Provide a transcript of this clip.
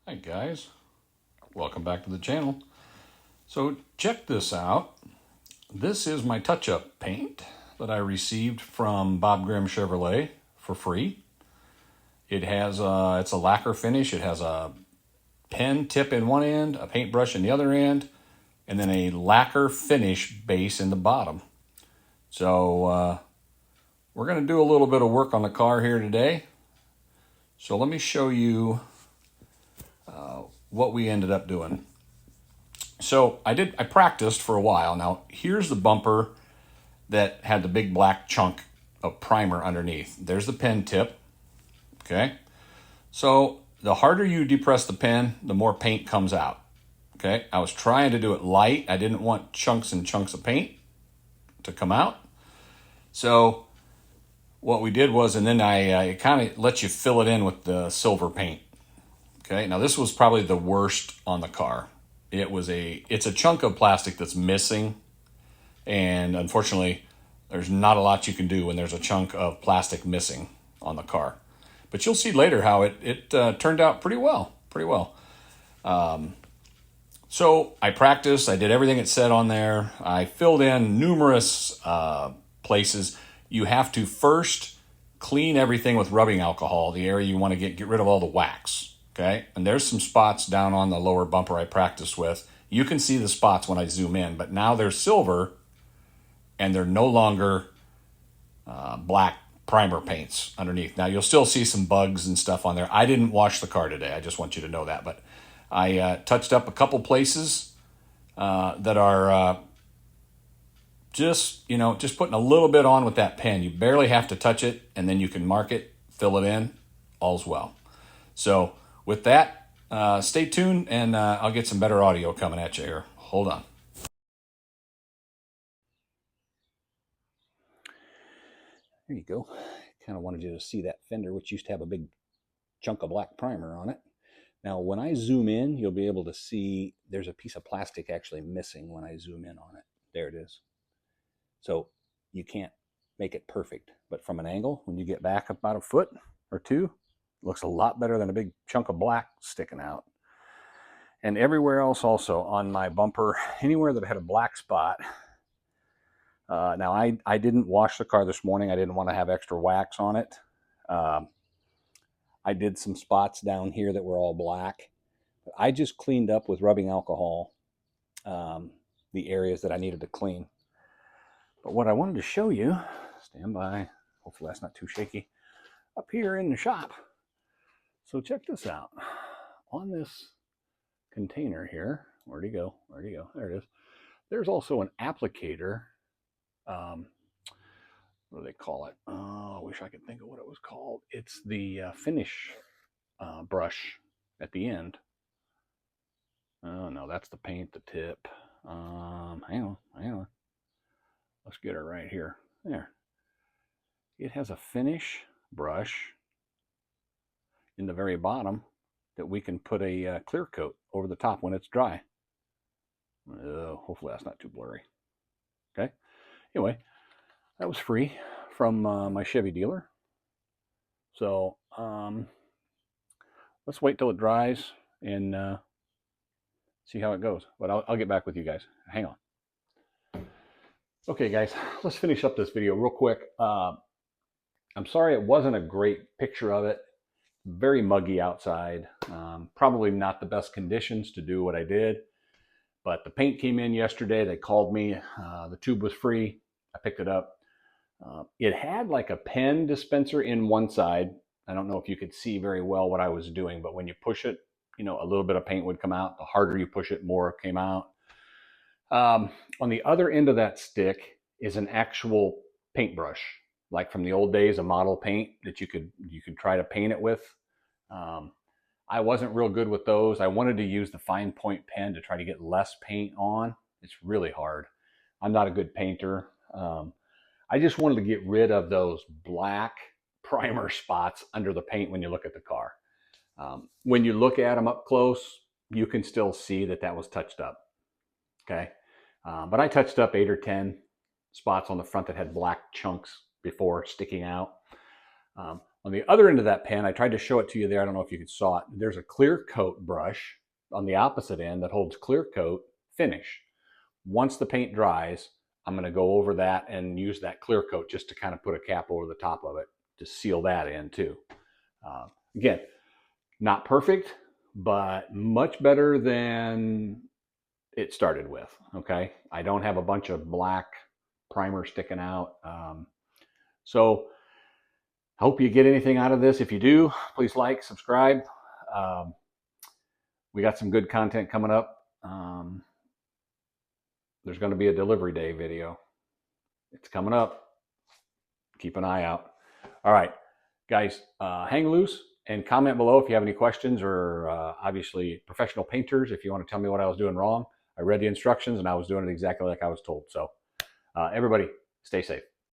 Hi guys, welcome back to the channel. So check this out. This is my touch-up paint that I received from Bob Grimm Chevrolet for free. It has it's a lacquer finish. It has a pen tip in one end, a paintbrush in the other end, and then a lacquer finish base in the bottom. So we're going to do a little bit of work on the car here today. So let me show you what we ended up doing. So I practiced for a while. Now here's the bumper that had the big black chunk of primer underneath. There's the pen tip, okay? So the harder you depress the pen, the more paint comes out, okay? I was trying to do it light. I didn't want chunks and chunks of paint to come out. So what we did was, and then I kind of let you fill it in with the silver paint, okay? Now this was probably the worst on the car. It's a chunk of plastic that's missing, and unfortunately, there's not a lot you can do when there's a chunk of plastic missing on the car. But you'll see later how it turned out pretty well, So I practiced. I did everything it said on there. I filled in numerous places. You have to first clean everything with rubbing alcohol, the area you want to get rid of all the wax. Okay, and there's some spots down on the lower bumper I practiced with. You can see the spots when I zoom in, but now they're silver and they're no longer black primer paints underneath. Now you'll still see some bugs and stuff on there. I didn't wash the car today. I just want you to know that, but I touched up a couple places that are just putting a little bit on with that pen. You barely have to touch it, and then you can mark it, fill it in, all's well. So with that, stay tuned, and I'll get some better audio coming at you here. Hold on. There you go. Kind of wanted you to see that fender, which used to have a big chunk of black primer on it. Now, when I zoom in, you'll be able to see there's a piece of plastic actually missing when I zoom in on it. There it is. So you can't make it perfect, but from an angle, when you get back about a foot or two, it looks a lot better than a big chunk of black sticking out. And everywhere else also on my bumper, anywhere that had a black spot. Now, I didn't wash the car this morning. I didn't want to have extra wax on it. I did some spots down here that were all black. But I just cleaned up with rubbing alcohol the areas that I needed to clean. But what I wanted to show you, stand by, hopefully that's not too shaky, up here in the shop. So check this out. On this container here, where'd he go? There it is. There's also an applicator. What do they call it? Oh, I wish I could think of what it was called. It's the finish brush at the end. Oh no, that's the paint, the tip. Hang on. Let's get her right here. There. It has a finish brush in the very bottom that we can put a clear coat over the top when it's dry. Hopefully that's not too blurry. Okay. Anyway, that was free from my Chevy dealer. So let's wait till it dries and see how it goes. But I'll get back with you guys. Hang on. Okay, guys, let's finish up this video real quick. I'm sorry it wasn't a great picture of it. Very muggy outside. Probably not the best conditions to do what I did. But the paint came in yesterday. They called me. The tube was free. I picked it up. It had like a pen dispenser in one side. I don't know if you could see very well what I was doing, but when you push it, a little bit of paint would come out. The harder you push it, more came out. On the other end of that stick is an actual paintbrush, like from the old days, a model paint that you could try to paint it with. I wasn't real good with those. I wanted to use the fine point pen to try to get less paint on. It's really hard. I'm not a good painter. I just wanted to get rid of those black primer spots under the paint when you look at the car. When you look at them up close, you can still see that was touched up. Okay. But I touched up 8 or 10 spots on the front that had black chunks before sticking out. On the other end of that pen, I tried to show it to you there. I don't know if you saw it. There's a clear coat brush on the opposite end that holds clear coat finish. Once the paint dries, I'm going to go over that and use that clear coat just to kind of put a cap over the top of it to seal that in too. Again, not perfect, but much better than it started with. Okay, I don't have a bunch of black primer sticking out. So I hope you get anything out of this. If you do, please like, subscribe. We got some good content coming up. There's going to be a delivery day video. It's coming up. Keep an eye out. All right, guys, hang loose and comment below if you have any questions, or obviously professional painters, if you want to tell me what I was doing wrong. I read the instructions and I was doing it exactly like I was told. So everybody, stay safe.